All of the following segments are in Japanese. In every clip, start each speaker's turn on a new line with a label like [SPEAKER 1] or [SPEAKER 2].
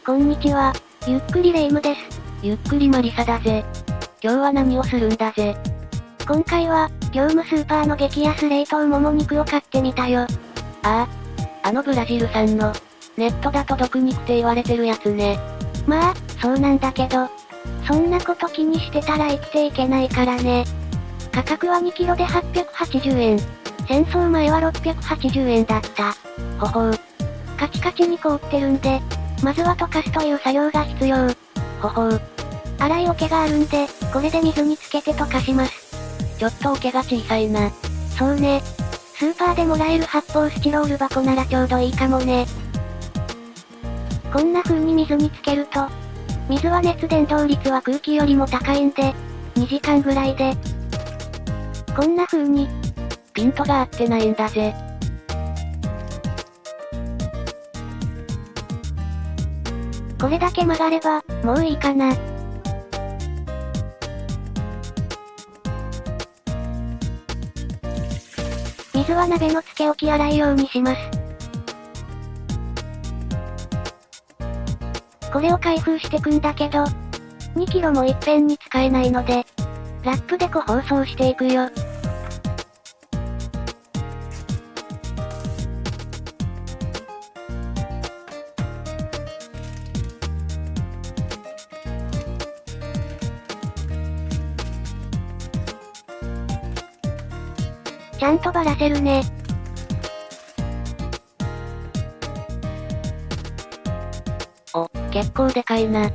[SPEAKER 1] こんにちは。ゆっくりレ夢ムです。
[SPEAKER 2] ゆっくりマリサだぜ。今日は何をするんだぜ。
[SPEAKER 1] 今回は、業務スーパーの激安冷凍もも肉を買ってみたよ。
[SPEAKER 2] あのブラジル産の、ネットだと毒肉って言われてるやつね。
[SPEAKER 1] まあ、そうなんだけど、そんなこと気にしてたら生きていけないからね。価格は2キロで880円。戦争前は680円だった。
[SPEAKER 2] ほほう。
[SPEAKER 1] カチカチに凍ってるんで、まずは溶かすという作業が必要。
[SPEAKER 2] ほほう。
[SPEAKER 1] 洗い桶があるんで、これで水につけて溶かします。
[SPEAKER 2] ちょっと桶が小さいな。
[SPEAKER 1] そうね。スーパーでもらえる発泡スチロール箱ならちょうどいいかもね。こんな風に水につけると、水は熱伝導率は空気よりも高いんで、2時間ぐらいで、こんな風に、
[SPEAKER 2] ピントが合ってないんだぜ。
[SPEAKER 1] これだけ曲がれば、もういいかな。水は鍋のつけ置き洗い用にします。これを開封してくんだけど、2キロもいっぺんに使えないので、ラップで個包装していくよ。ちゃんとばらせるね。
[SPEAKER 2] お、結構でかいな。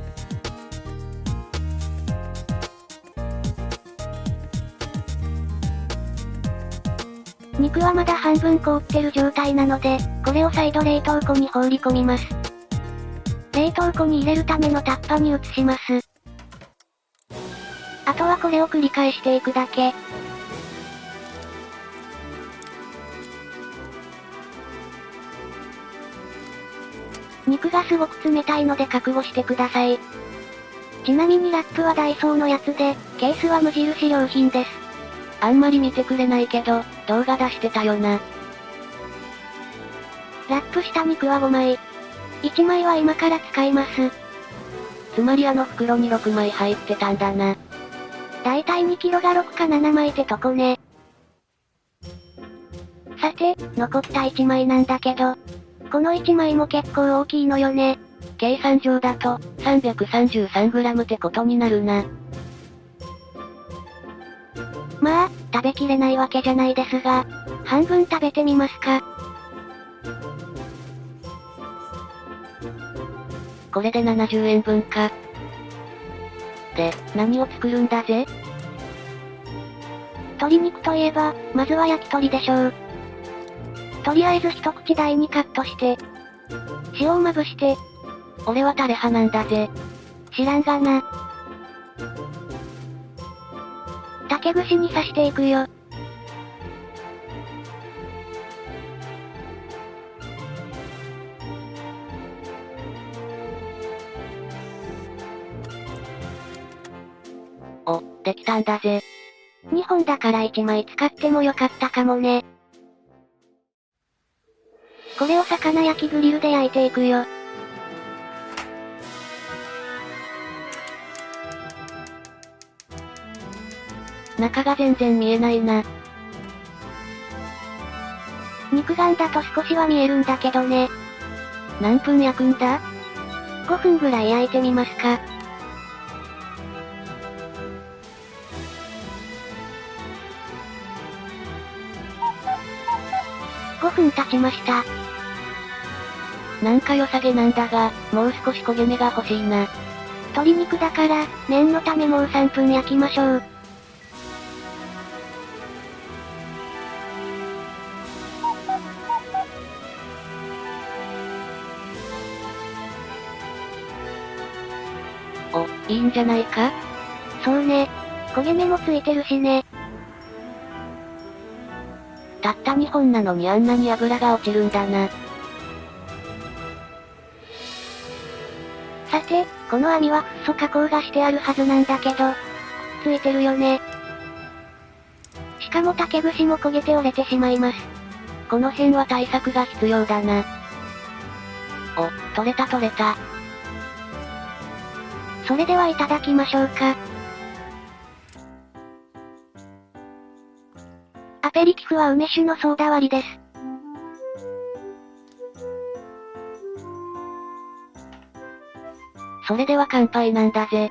[SPEAKER 1] 肉はまだ半分凍ってる状態なので、これを再度冷凍庫に放り込みます。冷凍庫に入れるためのタッパに移します。あとはこれを繰り返していくだけ。肉がすごく冷たいので覚悟してください。ちなみにラップはダイソーのやつで、ケースは無印良品です。
[SPEAKER 2] あんまり見てくれないけど、動画出してたよな。
[SPEAKER 1] ラップした肉は5枚。1枚は今から使います。
[SPEAKER 2] つまりあの袋に6枚入ってたんだな。
[SPEAKER 1] だいたい2キロが6か7枚ってとこね。さて、残った1枚なんだけど、この1枚も結構大きいのよね。
[SPEAKER 2] 計算上だと、333g ってことになるな。
[SPEAKER 1] まあ、食べきれないわけじゃないですが、半分食べてみますか。
[SPEAKER 2] これで70円分か。で、何を作るんだぜ？
[SPEAKER 1] 鶏肉といえば、まずは焼き鳥でしょう。とりあえず一口大にカットして、塩をまぶして、
[SPEAKER 2] 俺はタレ派なんだぜ。
[SPEAKER 1] 知らんがな。竹串に刺していくよ。
[SPEAKER 2] お、できたんだぜ。
[SPEAKER 1] 2本だから1枚使ってもよかったかもね。これを魚焼きグリルで焼いていくよ。
[SPEAKER 2] 中が全然見えないな。
[SPEAKER 1] 肉眼だと少しは見えるんだけどね。
[SPEAKER 2] 何分焼くんだ？
[SPEAKER 1] 5 分ぐらい焼いてみますか。5分経ちました。
[SPEAKER 2] なんか良さげなんだが、もう少し焦げ目が欲しいな。
[SPEAKER 1] 鶏肉だから、念のためもう3分焼きましょう。
[SPEAKER 2] お、いいんじゃないか？
[SPEAKER 1] そうね。焦げ目もついてるしね。
[SPEAKER 2] たった2本なのにあんなに油が落ちるんだな。
[SPEAKER 1] さて、この網はフッ素加工がしてあるはずなんだけど、ついてるよね。しかも竹串も焦げて折れてしまいます。
[SPEAKER 2] この辺は対策が必要だな。お、取れた取れた。
[SPEAKER 1] それではいただきましょうか。アペリティフは梅酒のソーダ割りです。
[SPEAKER 2] それでは乾杯なんだぜ。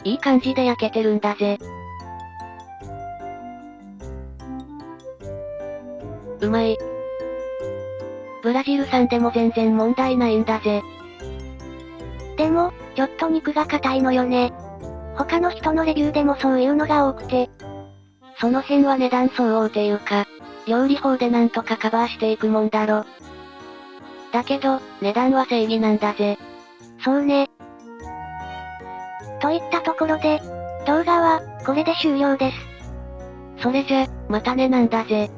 [SPEAKER 2] いい感じで焼けてるんだぜ。うまい。ブラジル産でも全然問題ないんだぜ。
[SPEAKER 1] でも、ちょっと肉が硬いのよね。他の人のレビューでもそういうのが多くて。
[SPEAKER 2] その辺は値段相応っていうか、料理法でなんとかカバーしていくもんだろ。だけど、値段は正義なんだぜ。
[SPEAKER 1] そうね。といったところで、動画は、これで終了です。
[SPEAKER 2] それじゃ、またねなんだぜ。